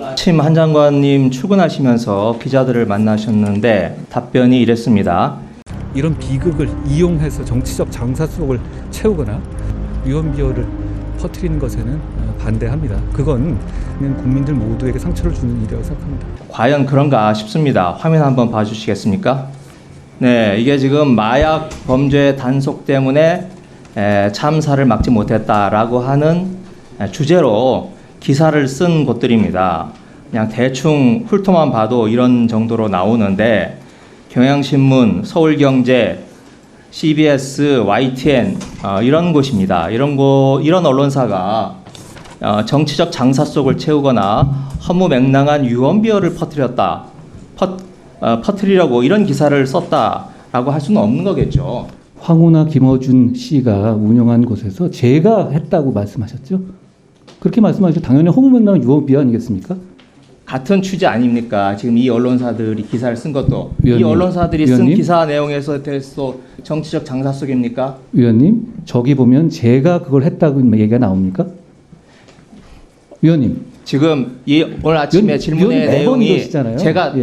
아침 한 장관님 출근하시면서 기자들을 만나셨는데 답변이 이랬습니다. 이런 비극을 이용해서 정치적 장사 속을 채우거나 유언비어를 퍼뜨리는 것에는 반대합니다. 그건 그냥 국민들 모두에게 상처를 주는 일이라고 생각합니다. 과연 그런가 싶습니다. 화면 한번 봐주시겠습니까? 네, 이게 지금 마약 범죄 단속 때문에 참사를 막지 못했다라고 하는 주제로 기사를 쓴 곳들입니다. 그냥 대충 훑어만 봐도 이런 정도로 나오는데 경향신문, 서울경제, CBS, YTN 이런 곳입니다. 이런 언론사가 정치적 장사 속을 채우거나 허무맹랑한 유언비어를 퍼뜨리려고 이런 기사를 썼다라고 할 수는 없는 거겠죠. 황우나 김어준 씨가 운영한 곳에서 제가 했다고 말씀하셨죠? 그렇게 말씀하시죠. 당연히 허무맹랑한 유언비어 아니겠습니까? 같은 취지 아닙니까? 지금 이 언론사들이 기사를 쓴 것도 위원님, 이 언론사들이 위원님? 쓴 기사 내용에서 대해서 정치적 장사 속입니까? 위원님, 저기 보면 제가 그걸 했다고 얘기가 나옵니까? 위원님. 지금 오늘 아침에 질문의 내용이 제가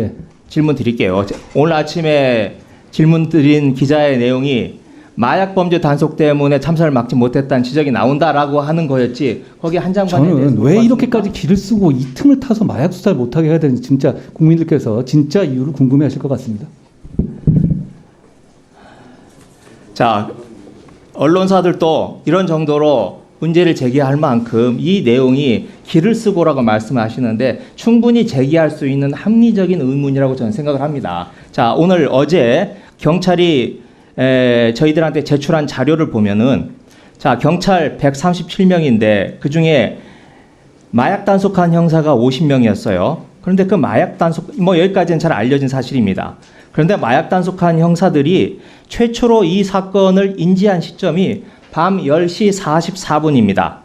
질문 드릴게요. 오늘 아침에 질문 드린 기자의 내용이 마약 범죄 단속 때문에 참사를 막지 못했다는 지적이 나온다라고 하는 거였지 거기 한 장관에 대해서 저는 왜 이렇게까지 기를 쓰고 이 틈을 타서 마약 수사를 못하게 해야 되는지 진짜 국민들께서 진짜 이유를 궁금해하실 것 같습니다. 자, 언론사들도 이런 정도로 문제를 제기할 만큼 이 내용이 기를 쓰고라고 말씀하시는데 충분히 제기할 수 있는 합리적인 의문이라고 저는 생각을 합니다. 자, 어제 경찰이 저희들한테 제출한 자료를 보면은 자, 경찰 137명인데 그 중에 마약 단속한 형사가 50명이었어요. 그런데 그 마약 단속, 여기까지는 잘 알려진 사실입니다. 그런데 마약 단속한 형사들이 최초로 이 사건을 인지한 시점이 밤 10시 44분입니다.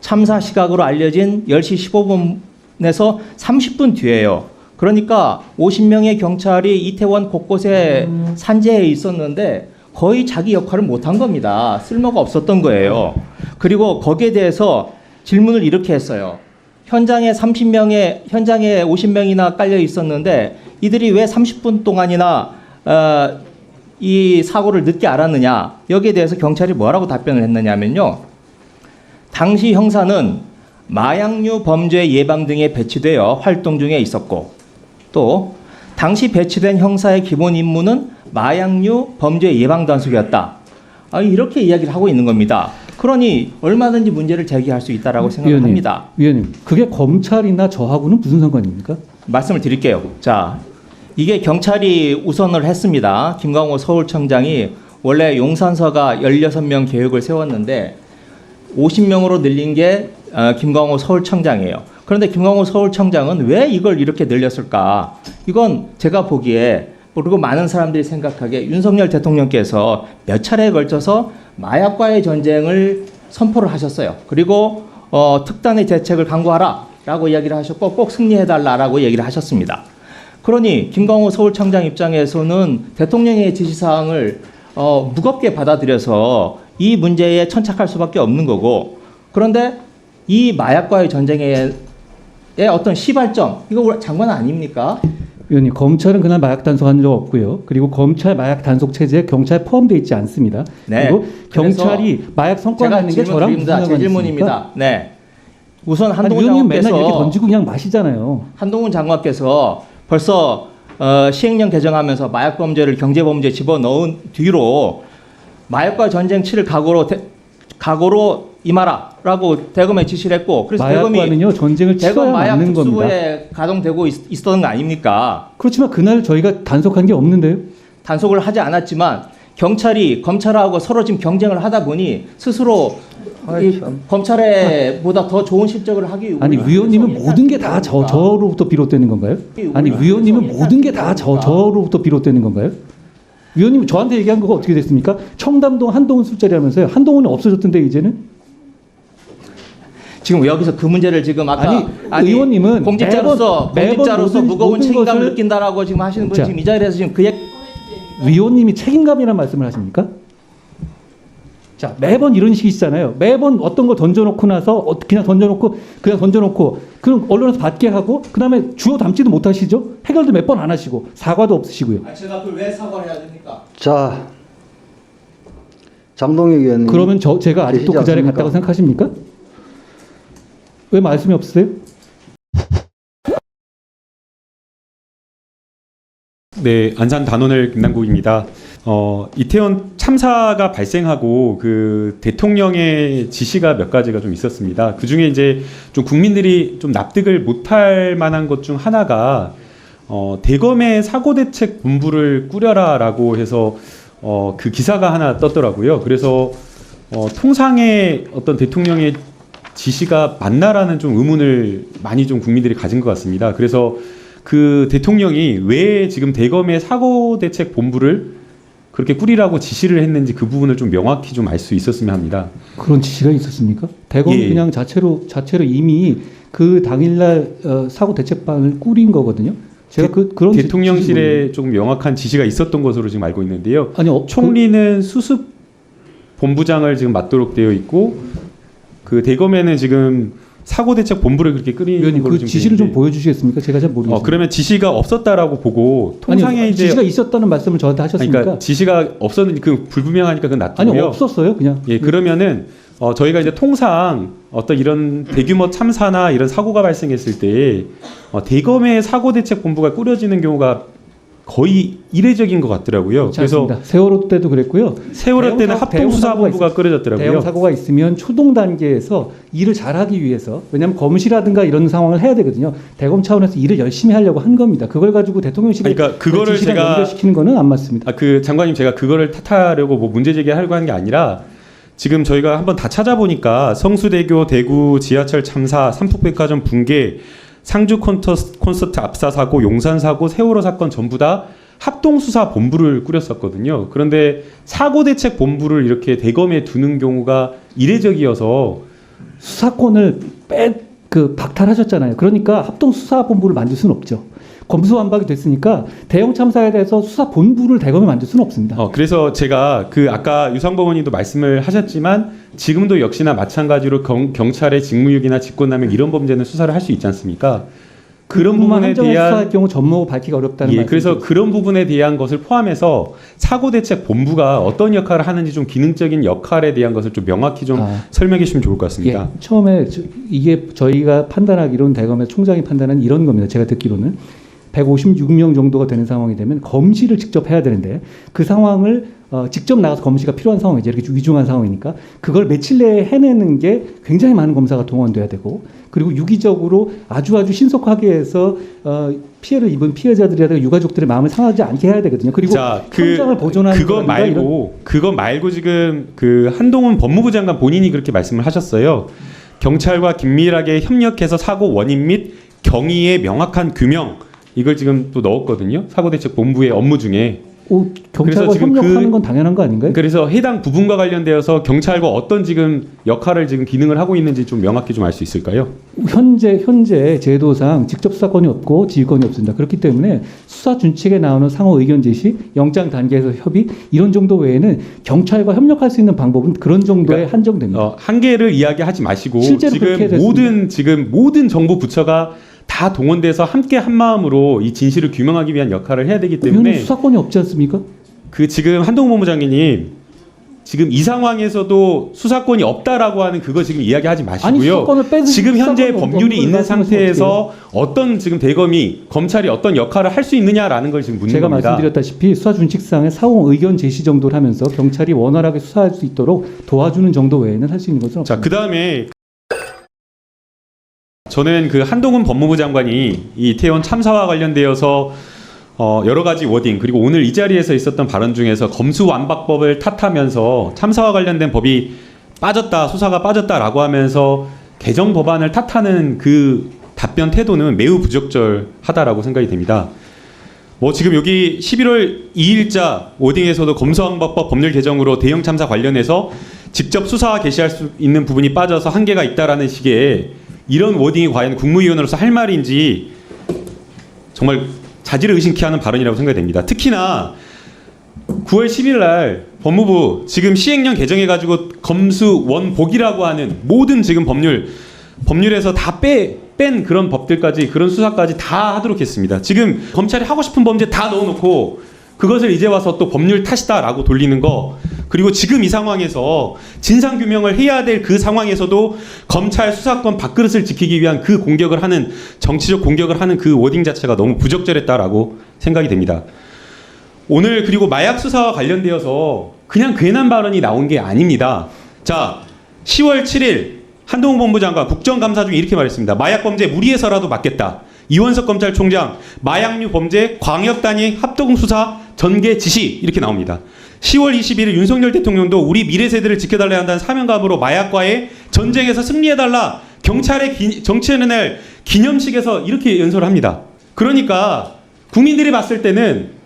참사 시각으로 알려진 10시 15분에서 30분 뒤에요. 그러니까 50명의 경찰이 이태원 곳곳에 산재해 있었는데 거의 자기 역할을 못한 겁니다. 쓸모가 없었던 거예요. 그리고 거기에 대해서 질문을 이렇게 했어요. 현장에 50명이나 깔려 있었는데 이들이 왜 30분 동안이나 이 사고를 늦게 알았느냐. 여기에 대해서 경찰이 뭐라고 답변을 했느냐면요. 당시 형사는 마약류 범죄 예방 등에 배치되어 활동 중에 있었고 또 당시 배치된 형사의 기본 임무는 마약류 범죄 예방 단속이었다. 이렇게 이야기를 하고 있는 겁니다. 그러니 얼마든지 문제를 제기할 수 있다라고 생각합니다. 위원님, 그게 검찰이나 저하고는 무슨 상관입니까? 말씀을 드릴게요. 자, 이게 경찰이 우선을 했습니다. 김광호 서울청장이 원래 용산서가 16명 계획을 세웠는데 50명으로 늘린 게 김광호 서울청장이에요. 그런데 김광호 서울청장은 왜 이걸 이렇게 늘렸을까? 이건 제가 보기에 그리고 많은 사람들이 생각하기에 윤석열 대통령께서 몇 차례에 걸쳐서 마약과의 전쟁을 선포를 하셨어요. 그리고 특단의 대책을 강구하라 라고 이야기를 하셨고 꼭 승리해달라고 얘기를 하셨습니다. 그러니 김광호 서울청장 입장에서는 대통령의 지시사항을 무겁게 받아들여서 이 문제에 천착할 수밖에 없는 거고 그런데 이 마약과의 전쟁의 어떤 시발점 이거 장관 아닙니까? 위원님, 검찰은 그날 마약 단속한 적 없고요. 그리고 검찰 마약 단속 체제에 경찰 포함되어 있지 않습니다. 네. 그리고 경찰이 마약 성과 내는 게 저랑 무슨 상관이 제 질문입니다. 있습니까? 네. 우선 한동훈 위원님 장관께서 맨날 이렇게 던지고 그냥 마시잖아요. 한동훈 장관께서 벌써 시행령 개정하면서 마약 범죄를 경제 범죄에 집어넣은 뒤로 마약과 전쟁 치를 각오로 임하라라고 대검에 지시를 했고 그래서 마약과는요 전쟁을 치러야 마약 맞는 겁니다. 특수부에 가동되고 있었던 거 아닙니까? 그렇지만 그날 저희가 단속한 게 없는데요. 단속을 하지 않았지만 경찰이 검찰하고 서로 지금 경쟁을 하다 보니 스스로 검찰에 보다 더 좋은 실적을 하기 위해서 아니 위원님은 모든 게 다 저로부터 비롯되는 건가요? 아니 위원님은 모든 게 다 저로부터 비롯되는 건가요? 위원님 저한테 얘기한 거가 어떻게 됐습니까? 청담동 한동훈 술자리하면서요. 한동훈이 없어졌던데 이제는? 지금 여기서 그 문제를 지금 아까 의원님은 공직자로서 무거운 책임감을 느낀다라고 지금 하시는 분이 지금 이 자리에서 지금 그 얘기 위원님이 책임감이라는 말씀을 하십니까? 자, 매번 이런 식이시잖아요. 매번 어떤 걸 던져놓고 나서 그냥 던져놓고 그럼 언론에서 받게 하고 그다음에 주워 담지도 못하시죠. 해결도 몇 번 안 하시고 사과도 없으시고요. 제가 그걸 왜 사과를 해야 됩니까? 자, 장동혁 의원님. 그러면 제가 아직도 그 자리에 계시지 갔다고 생각하십니까? 왜 말씀이 없으세요? 네, 안산 단원을 김남국입니다. 이태원 참사가 발생하고 그 대통령의 지시가 몇 가지가 좀 있었습니다. 그 중에 이제 좀 국민들이 좀 납득을 못할 만한 것 중 하나가 대검의 사고대책 본부를 꾸려라라고 해서 그 기사가 하나 떴더라고요. 그래서 통상의 어떤 대통령의 지시가 맞나라는 좀 의문을 많이 좀 국민들이 가진 것 같습니다. 그래서 그 대통령이 왜 지금 대검의 사고대책 본부를 그렇게 꾸리라고 지시를 했는지 그 부분을 좀 명확히 좀 알 수 있었으면 합니다. 그런 지시가 있었습니까? 대검이 예. 그냥 자체로 이미 그 당일날 사고 대책반을 꾸린 거거든요. 제가 그런 대통령실에 조금 명확한 지시가 있었던 것으로 지금 알고 있는데요. 아니 총리는 수습 본부장을 지금 맡도록 되어 있고 그 대검에는 지금 사고대책 본부를 그렇게 끓이는 위원님 걸로 그 좀 지시를 좀 되는데 보여주시겠습니까? 제가 잘 모르겠습니다. 그러면 지시가 없었다라고 보고 통상에 아니, 이제 지시가 있었다는 말씀을 저한테 하셨습니까? 그러니까 지시가 없었는지 그 불분명하니까 그건 아니 놔두고요. 없었어요, 그냥. 예, 그러면은 저희가 이제 통상 어떤 이런 대규모 참사나 이런 사고가 발생했을 때 대검의 사고대책 본부가 꾸려지는 경우가 거의 이례적인 것 같더라고요. 그래서 세월호 때도 그랬고요. 세월호 때는 합동수사본부가 대형 꾸려졌더라고요. 사고가 있으면 초동 단계에서 일을 잘하기 위해서 왜냐하면 검시라든가 이런 상황을 해야 되거든요. 대검 차원에서 일을 열심히 하려고 한 겁니다. 그걸 가지고 대통령실에 그러니까 그거를 지시랑 제가 연결시키는 거는 안 맞습니다. 그 장관님 제가 그거를 탓하려고 뭐 문제 제기하려고 하는 게 아니라 지금 저희가 한번 다 찾아보니까 성수대교 대구 지하철 참사 삼풍백화점 붕괴 상주 콘서트 압사 사고, 용산 사고, 세월호 사건 전부 다 합동수사 본부를 꾸렸었거든요. 그런데 사고대책 본부를 이렇게 대검에 두는 경우가 이례적이어서 수사권을 박탈하셨잖아요. 그러니까 합동수사본부를 만들 수는 없죠. 검수완박이 됐으니까 대형 참사에 대해서 수사본부를 대검에 만들 수는 없습니다. 그래서 제가 아까 유상범 의원님도 말씀을 하셨지만 지금도 역시나 마찬가지로 경찰의 직무유기나 직권남용 이런 범죄는 수사를 할 수 있지 않습니까? 그런 부분에 대한 수사할 경우 전모가 밝히기가 어렵다는 말씀. 그래서 그런 부분에 대한 것을 포함해서 사고대책 본부가 어떤 역할을 하는지 좀 기능적인 역할에 대한 것을 좀 명확히 좀 설명해 주시면 좋을 것 같습니다. 예, 처음에 이게 저희가 판단하기로는 대검의 총장이 판단한 이런 겁니다. 제가 듣기로는 156명 정도가 되는 상황이 되면 검시를 직접 해야 되는데 그 상황을 직접 나가서 검시가 필요한 상황이죠. 이렇게 위중한 상황이니까 그걸 며칠 내에 해내는 게 굉장히 많은 검사가 동원돼야 되고 그리고 유기적으로 아주 신속하게 해서 피해를 입은 피해자들이라든가 유가족들의 마음을 상하지 않게 해야 되거든요. 그리고 현장을 보존하는 그거 말고 지금 그 한동훈 법무부 장관 본인이 그렇게 말씀을 하셨어요. 경찰과 긴밀하게 협력해서 사고 원인 및 경위의 명확한 규명 이걸 지금 또 넣었거든요. 사고대책 본부의 업무 중에. 경찰과 협력하는 건 당연한 거 아닌가요? 그래서 해당 부분과 관련되어서 경찰과 어떤 지금 역할을 지금 기능을 하고 있는지 좀 명확히 좀 알 수 있을까요? 현재 제도상 직접 수사권이 없고 지휘권이 없습니다. 그렇기 때문에 수사 준칙에 나오는 상호 의견 제시, 영장 단계에서 협의 이런 정도 외에는 경찰과 협력할 수 있는 방법은 그런 정도에 한정됩니다. 한계를 이야기하지 마시고 실제로 그렇게 지금 모든 정부 부처가 다 동원돼서 함께 한 마음으로 이 진실을 규명하기 위한 역할을 해야 되기 때문에 수사권이 없지 않습니까? 지금 한동훈 법무장관님 지금 이 상황에서도 수사권이 없다라고 하는 그거 지금 이야기하지 마시고요. 지금 현재 법률이 있는 상태에서 어떤 지금 대검이 검찰이 어떤 역할을 할 수 있느냐라는 걸 지금 묻는 제가 겁니다. 말씀드렸다시피 수사 준칙상의 상호 의견 제시 정도를 하면서 경찰이 원활하게 수사할 수 있도록 도와주는 정도 외에는 할 수 있는 것은 없습니다. 자, 그다음에 저는 그 한동훈 법무부 장관이 이 이태원 참사와 관련되어서 여러 가지 워딩 그리고 오늘 이 자리에서 있었던 발언 중에서 검수완박법을 탓하면서 참사와 관련된 법이 빠졌다, 수사가 빠졌다라고 하면서 개정 법안을 탓하는 그 답변 태도는 매우 부적절하다라고 생각이 됩니다. 지금 여기 11월 2일자 워딩에서도 검수완박법 법률 개정으로 대형 참사 관련해서 직접 수사와 개시할 수 있는 부분이 빠져서 한계가 있다라는 식의 이런 워딩이 과연 국무위원으로서 할 말인지 정말 자질을 의심케 하는 발언이라고 생각이 됩니다. 특히나 9월 10일 날 법무부 지금 시행령 개정해가지고 검수원복이라고 하는 모든 지금 법률에서 다 뺀 그런 법들까지, 그런 수사까지 다 하도록 했습니다. 지금 검찰이 하고 싶은 범죄 다 넣어놓고 그것을 이제 와서 또 법률 탓이다라고 돌리는 거, 그리고 지금 이 상황에서 진상규명을 해야 될 그 상황에서도 검찰 수사권 밥그릇을 지키기 위한 그 공격을 하는, 정치적 공격을 하는 그 워딩 자체가 너무 부적절했다라고 생각이 됩니다. 오늘 그리고 마약 수사와 관련되어서 그냥 괜한 발언이 나온 게 아닙니다. 자, 10월 7일 한동훈 법무장관 국정감사 중에 이렇게 말했습니다. 마약 범죄 무리해서라도 막겠다. 이원석 검찰총장 마약류 범죄 광역단위 합동 수사 전개 지시, 이렇게 나옵니다. 10월 21일 윤석열 대통령도 우리 미래 세대를 지켜달라야 한다는 사명감으로 마약과의 전쟁에서 승리해달라, 경찰의 정치해낸 날 기념식에서 이렇게 연설을 합니다. 그러니까 국민들이 봤을 때는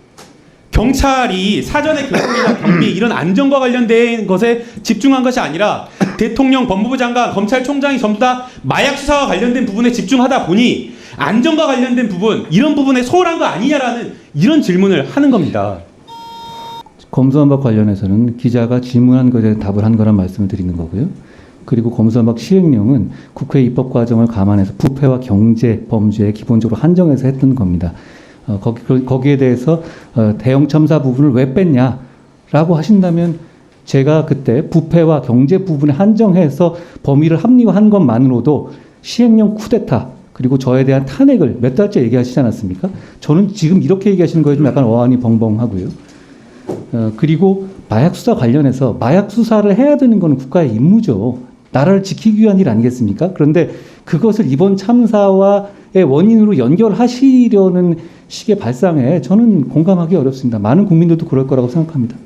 경찰이 사전에 교통이나 경비 이런 안전과 관련된 것에 집중한 것이 아니라 대통령, 법무부 장관, 검찰총장이 전부 다 마약 수사와 관련된 부분에 집중하다 보니 안전과 관련된 부분, 이런 부분에 소홀한 거 아니냐라는 이런 질문을 하는 겁니다. 검수완박 관련해서는 기자가 질문한 것에 답을 한 거란 말씀을 드리는 거고요. 그리고 검수완박 시행령은 국회 입법 과정을 감안해서 부패와 경제 범죄에 기본적으로 한정해서 했던 겁니다. 거기에 대해서 대형 참사 부분을 왜 뺐냐라고 하신다면, 제가 그때 부패와 경제 부분에 한정해서 범위를 합리화한 것만으로도 시행령 쿠데타, 그리고 저에 대한 탄핵을 몇 달째 얘기하시지 않았습니까? 저는 지금 이렇게 얘기하시는 거에 좀 약간 어안이 벙벙하고요. 그리고 마약 수사 관련해서 마약 수사를 해야 되는 것은 국가의 임무죠. 나라를 지키기 위한 일 아니겠습니까? 그런데 그것을 이번 참사와의 원인으로 연결하시려는 식의 발상에 저는 공감하기 어렵습니다. 많은 국민들도 그럴 거라고 생각합니다.